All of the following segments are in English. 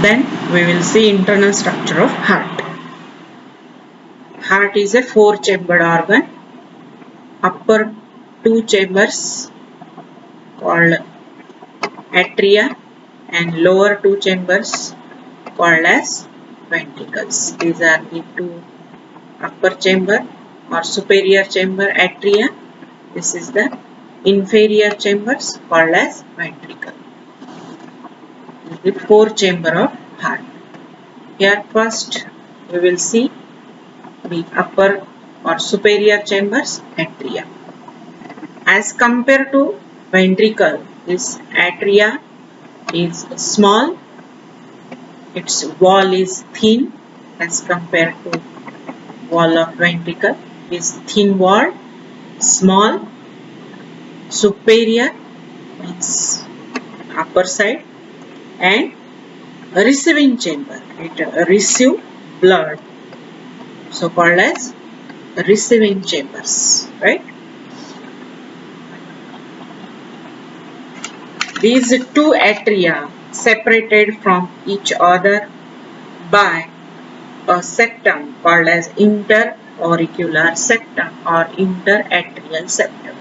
Then we will see internal structure of heart. Heart is a 4-chambered organ. Upper 2 chambers called atria and lower 2 chambers called as ventricles. These are the 2 upper chamber or superior chamber atria. This is the inferior chambers called as ventricle. The 4 chamber of heart. Here first we will see the upper or superior chambers atria. As compared to ventricle, this atria is small, its wall is thin as compared to wall of ventricle. Is thin wall, small, superior means upper side, and receiving chamber. It receive blood, so called as receiving chambers, right? These 2 atria separated from each other by a septum called as interauricular septum or interatrial septum.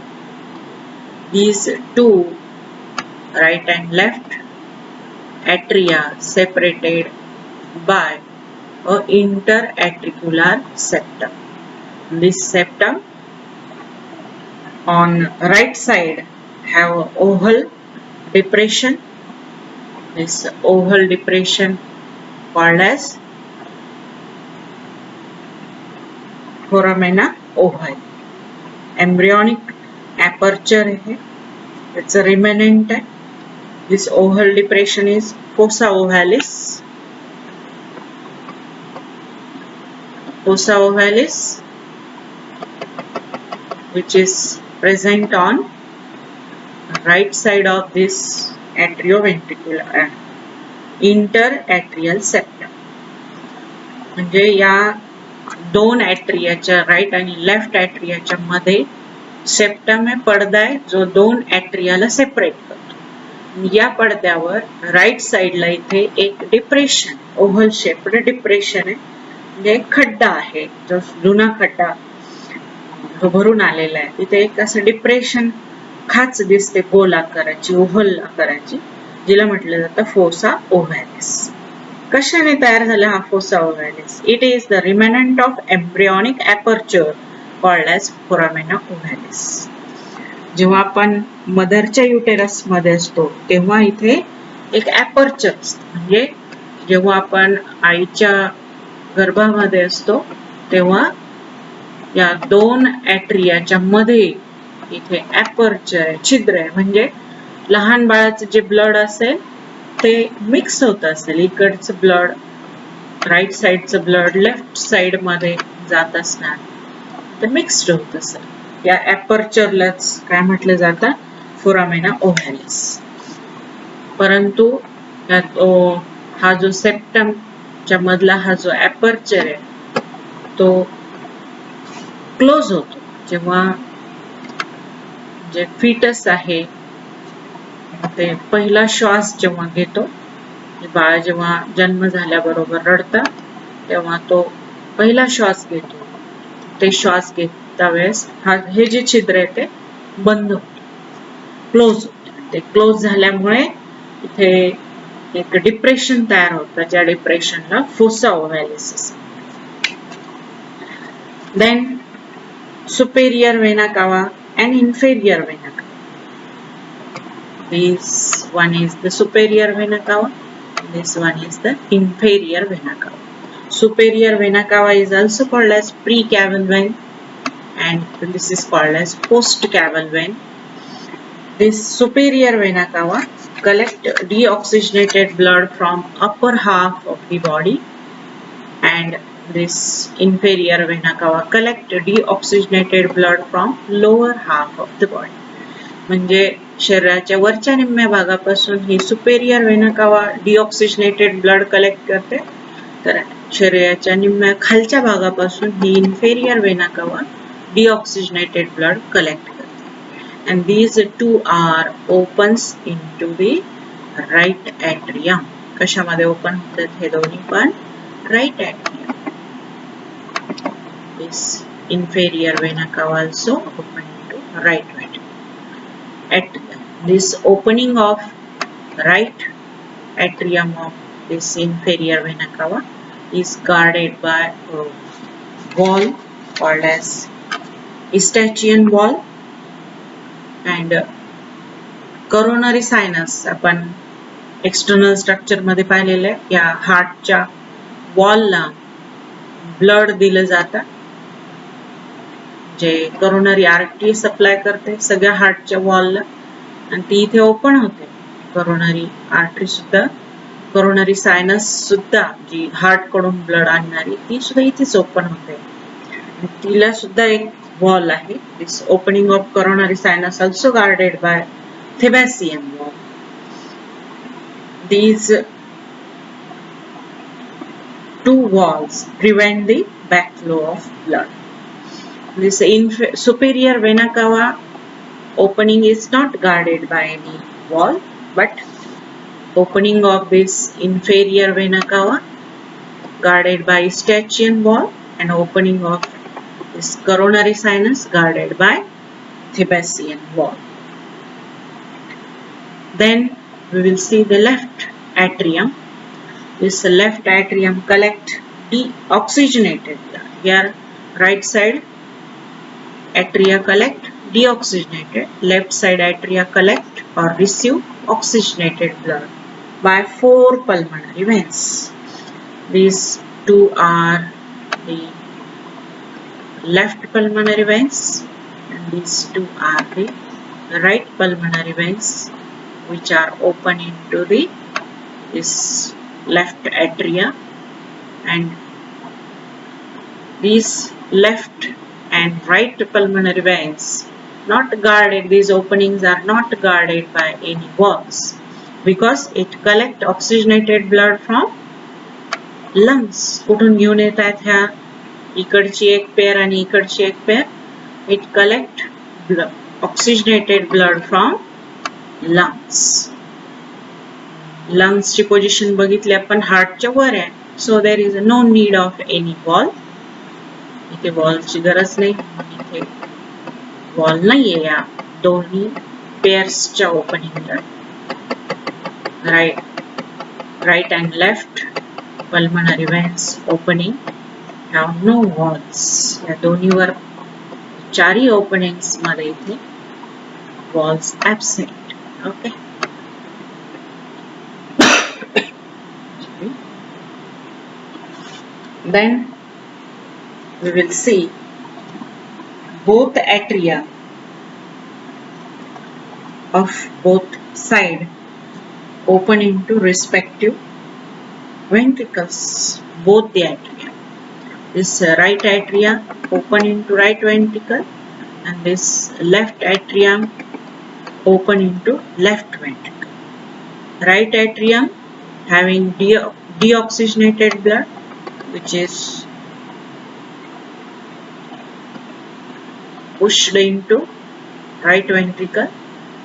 These 2 right and left atria separated by a interauricular septum. This septum on right side have a oval depression. This oval depression called as foramina ovale. Embryonic aperture है, it's a remnant है. This oval depression is fossa ovalis. Fossa ovalis, which is present on right side of this atrioventricular interatrial septum. म्हणजे या 2 ॲट्रियाच्या right आणि left ॲट्रियाच्या मध्ये septum आहे, पडदा आहे जो 2 ॲट्रियाला सेपरेट करतो. या पडद्यावर राईट साइडला इथे एक डिप्रेशन, ओव्हल शेप्ड डिप्रेशन आहे, म्हणजे एक खड्डा आहे जो जुना खड्डा जो भरून आलेला आहे. तिथे एक असं डिप्रेशन खाच दिसते गोल आकाराची, ओव्हल आकाराची, जिला म्हटलं जातं फोसा ओव्हॅलिस. कशाने तयार झाला हा fossa ovalis? It is the remnant of embryonic aperture called as foramen ovalis. जेव्हा आपण मदरच्या युटेरस मध्ये असतो तेव्हा इथे एक अपर्चर असतं, म्हणजे जेव्हा आपण आईच्या गर्भामध्ये असतो तेव्हा या 2 ॲट्रियाच्या मध्ये इथे अपर्चर आहे, छिद्र आहे, म्हणजे लहान बाळाचं जे ब्लड असेल ते मिक्स होत असेल. इकडचं ब्लड राईट साइडचं ब्लड लेफ्ट साइड मध्ये जात असणार, ते मिक्स्ड होत असेल. या अपर्चरलाच काय म्हटलं जातं? फोरामेना ओव्हॅलिस. परंतु हा जो सेप्टमच्या मधला हा जो अपर्चर आहे तो क्लोज होतो जेव्हा जे फिटस आहे ते पहिला श्वास जेव्हा घेतो, बाळ जेव्हा जन्म झाल्याबरोबर रडतं तेव्हा तो पहिला श्वास घेतो. ते श्वास घेता वेळेस हे जे छिद्र आहे ते बंद होते, क्लोज होते. ते क्लोज झाल्यामुळे इथे एक डिप्रेशन तयार होतं, ज्या डिप्रेशनला fossa ovalis. Then superior vena cava and inferior vena cava. This one is the superior vena cava, this one is the inferior vena cava. Superior vena cava is also called as precaval vein and this is called as postcaval vein. This superior vena cava collect deoxygenated blood from upper half of the body and this inferior vena cava collect deoxygenated blood from lower half of the body. म्हणजे शरीराच्या वरच्या निम्म्या भागापासून ही superior vena cava deoxygenated blood collect करते, तर शरीराच्या निम्म्या खालच्या भागापासून ही inferior vena cava deoxygenated blood collect करते. And these 2 are opens into the right atrium. कशामध्ये ओपन होतात हे दोन्ही पण right atrium. This inferior vena cava also open into right atrium. This opening of right atrium of this inferior vena cava is guarded by a wall called as Eustachian wall, and coronary sinus आपण external structure मध्ये पाहिलेले या हार्टच्या वॉलला blood दिलं जातं, जे coronary artery supply करते सगळ्या हार्टच्या वॉलला, आणि ती इथे ओपन होते. करोनरी आर्टरी सुद्धा, करोनरी सायनस सुद्धा जी हार्ट कडून ब्लड आणणारी ती सुद्धा इथेच ओपन होते. तिला सुद्धा एक वॉल आहे. This opening of coronary sinus also guarded by Thebasian wall. These two walls prevent the backflow of blood. This superior vena cava opening is not guarded by any wall, but opening of this inferior vena cava guarded by Eustachian wall, and opening of this coronary sinus guarded by Thebasian wall. Then we will see the left atrium. This left atrium collect deoxygenated blood. Here right side atria collect deoxygenated, left side atria collect or receive oxygenated blood by 4 pulmonary veins. These two are the left pulmonary veins, and these two are the right pulmonary veins, which are open into this left atria, and these left and right pulmonary veins not guarded, these openings are not guarded by any walls, because it collect oxygenated blood from lungs. कुठून घेऊन येतात ह्या, इकडची एक pair आणि इकडची एक pair, it collect oxygenated blood from lungs. lungs ची पोझिशन बघितली आपण हार्टच्या वर आहे, so there is no need of any wall. इथे वॉलची गरज नाही, इथे वॉल नाहीये या दोन्ही पेयर्सच्या ओपनिंगला. right and left pulmonary veins opening have no walls. या दोन्हीवर चारी ओपनिंग्स मध्ये इथे walls absent. Okay. Then we will see both atria of both side open into respective ventricles. Both the atria. This right atria open into right ventricle, and this left atrium open into left ventricle. Right atrium having deoxygenated blood, which is pushed into right ventricle,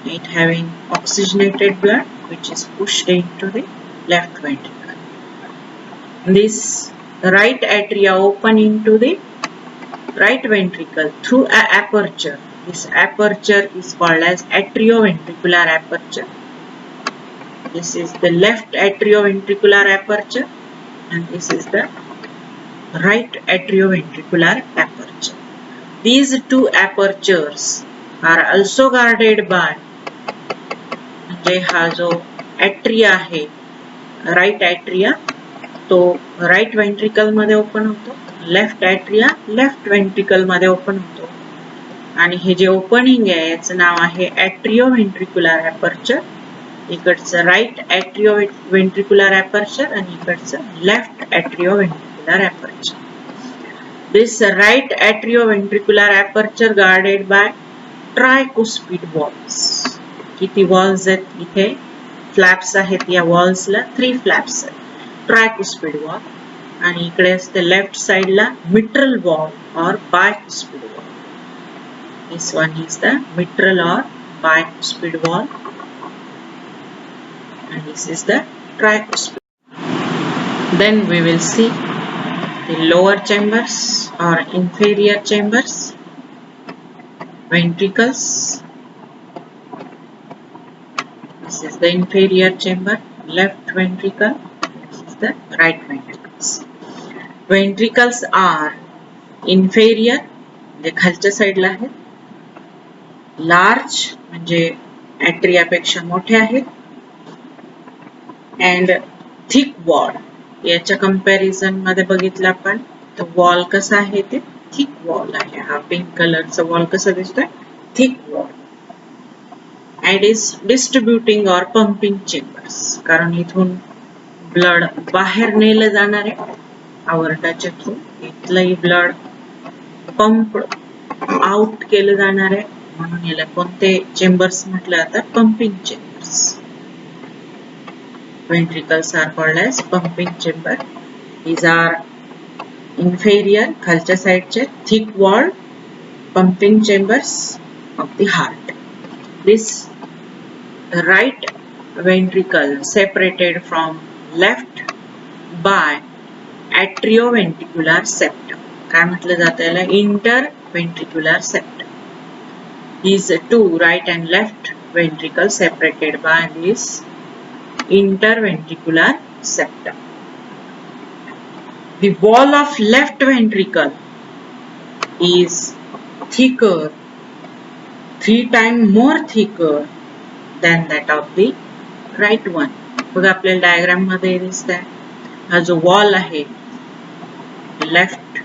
it having oxygenated blood which is pushed into the left ventricle. This right atria open into the right ventricle through an aperture. This aperture is called as atrioventricular aperture. This is the left atrioventricular aperture, and this is the right atrioventricular aperture. These two apertures are also guarded by, म्हणजे हा जो atria आहे right atria तो right ventricle मध्ये open होतो, left atria left ventricle मध्ये open होतो, आणि हे जे ओपनिंग आहे याचं नाव आहे atrioventricular aperture. इकडचं right atrioventricular aperture आणि इकडचं left atrioventricular aperture. This right atrioventricular aperture guarded by tricuspid walls. किती walls आहेत इथे, flaps आहेत या walls ला, 3 flaps आहेत. Tricuspid wall, आणि इकडे असते left side La mitral wall or bicuspid wall. This one is the mitral or bicuspid wall, and this is the tricuspid. Then we will see the lower chambers or inferior chambers, ventricles. This is the inferior chamber, left ventricle. This is the right ventricles. Ventricles are inferior, म्हणजे खालच्या साईडला आहेत, large म्हणजे ॲट्रियापेक्षा मोठे आहेत, and thick wall. याच्या comparison मध्ये बघितलं आपण तर वॉल कसा आहे, ते थिक वॉल आहे. हा पिंक कलरचा वॉल कसा दिसतोय, thick wall. And is distributing or pumping chambers, कारण इथून ब्लड बाहेर नेलं जाणार आहे आवर्ताच्या थ्रू. इथलंही ब्लड पंप आउट केलं जाणार आहे, म्हणून याला कोणते चेंबर्स म्हटलं जातात, pumping chambers. Ventricles are called as pumping chamber. These are inferior, खालच्या साईडचे thick walled pumping chambers of the heart. This right ventricle separated from left by atrioventricular septum. काय म्हटलं जातं याला, interventricular septum. These two right and left ventricles separated by this interventricular septum. The wall of left ventricle is thicker, 3 times more thicker than that of the right one. बघा आपल्याला diagram मध्ये दिसतंय, हा जो वॉल आहे left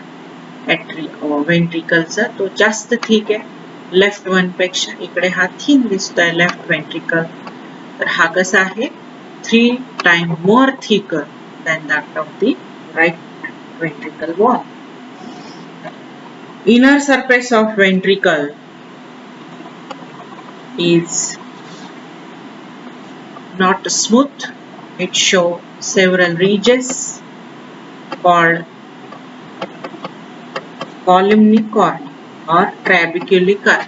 वेंट्रिकलचा तो जास्त thick आहे लेफ्ट वन पेक्षा. इकडे हा थिन दिसतोय लेफ्ट वेंट्रिकल, तर हा कसा आहे, 3 times more thicker than that of the right ventricle wall. Inner surface of ventricle is not smooth. It shows several ridges called columnicorn or trabeculicar.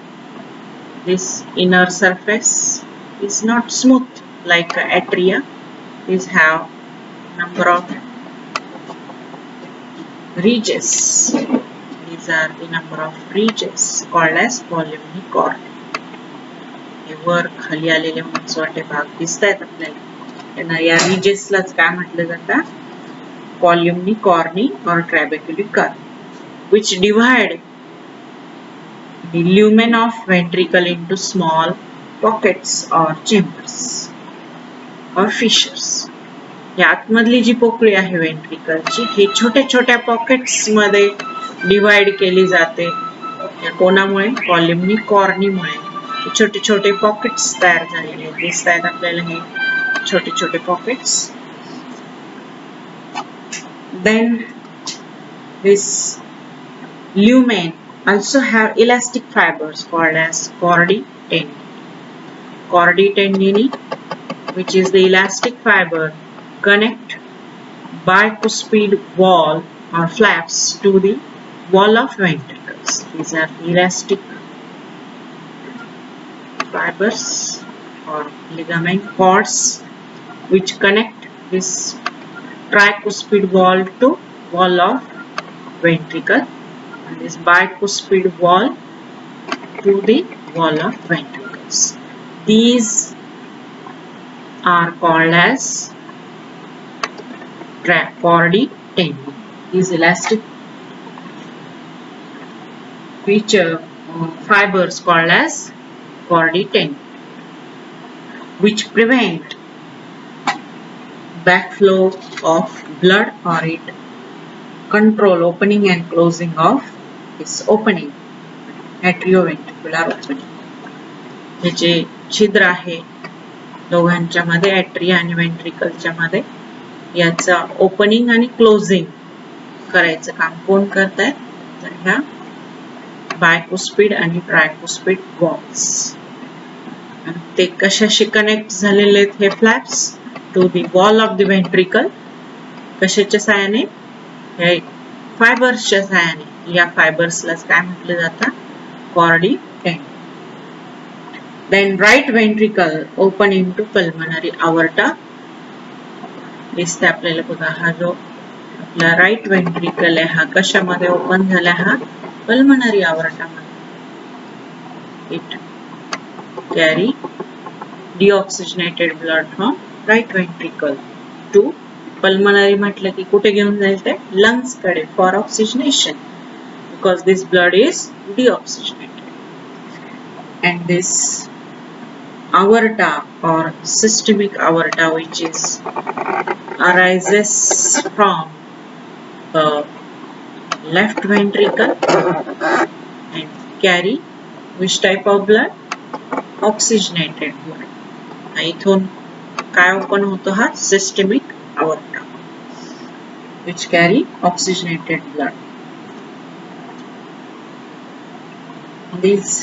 This inner surface is not smooth like atria. These have number of ridges. These are the number of ridges called as columnicorn. हे वर खाली आलेले मोठमोठे भाग दिसतायत आपल्याला, त्यांना या ridgesलाच काय म्हटलं जातं, columnicorni or trabeculicar, which divide the lumen of ventricle into small pockets or chambers or fissures. या आतमधली जी पोकळी आहे वेंट्रिकलची, ही छोट्या छोट्या पॉकेट्स मध्ये डिवाइड केली जाते. कोणामुळे, कॉल्युम्निकॉर्नीमुळे. छोटे छोटे पॉकेट्स तयार झालेले दिसत आहेत आपल्याला, हे छोटे छोटे pockets. Then this lumen also have elastic fibers called as chordae tendini. Chordae tendini, which is the elastic fiber, connect bicuspid wall or flaps to the wall of ventricles. These are elastic fibers or ligament cords which connect this tricuspid wall to wall of ventricle, and this bicuspid wall to the wall of ventricles. These are called as chordae tendini. These elastic feature fibers called as chordae tendini, which prevent backflow of blood or it control opening and closing of this opening, atrioventricular opening. हे जे छिद्र आहे दोघांच्या मध्ये, ॲट्रिया आणि वेंट्रिकलच्या मध्ये, याचा opening आणि closing करायचं काम कोण करतायत, तर ह्या बायकुस्पिड आणि ट्रायकुस्पिड वॉल्स. ते कशाशी कनेक्ट झालेले आहेत हे flaps, to the wall of the ventricle. कशाच्या साहाय्याने, हे फायबर्सच्या साहाय्याने. या फायबर्सलाच काय म्हटलं जातं, chordae tendini. Then right ventricle open into pulmonary aorta. दिसते आपल्याला बघा, हा जो आपला राईट वेंट्रिकल आहे हा कशामध्ये ओपन झाला हा पल्मनरी आवर्टामध्ये. It carry deoxygenated blood from right ventricle to pulmonary म्हटलं की कुठे घेऊन जाईल ते lungs कडे for oxygenation because this blood is deoxygenated. And this aorta or systemic aorta which is arises from the left ventricle and carry which type of blood? Oxygenated blood. इथून काय open होतो हा systemic aorta which carry oxygenated blood. These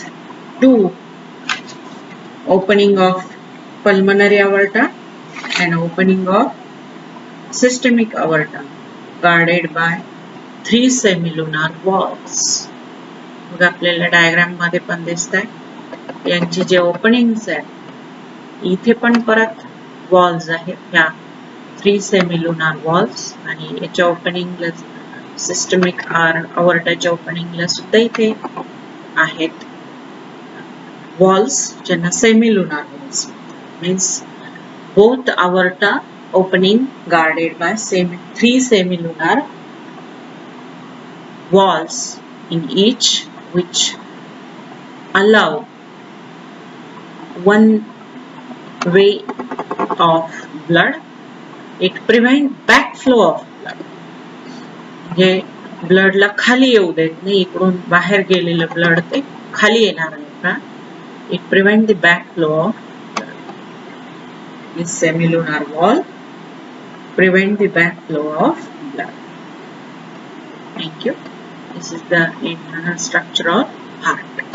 two opening of pulmonary aorta and opening of systemic aorta guarded by 3 semilunar valves. मग आपल्याला diagram मध्ये पण दिसतंय यांचे जे openings आहेत इथे पण परत वॉल्स आहेत ह्या 3 सेमिलुनार वॉल्स आणि याच्या ओपनिंगला सिस्टमिक अवर्टाच्या ओपनिंगला सुद्धा इथे आहेत वॉल्स ज्यांना semilunar valves means both aorta opening guarded by 3 semilunar walls in each which allow one way of blood. It prevent backflow of blood. जे ब्लड ला खाली येऊ देत नाही इकडून बाहेर गेलेलं ब्लड ते खाली येणार नाही का. It prevent the backflow of blood. This semilunar wall prevent the backflow of blood. Thank you. This is the internal structure of heart.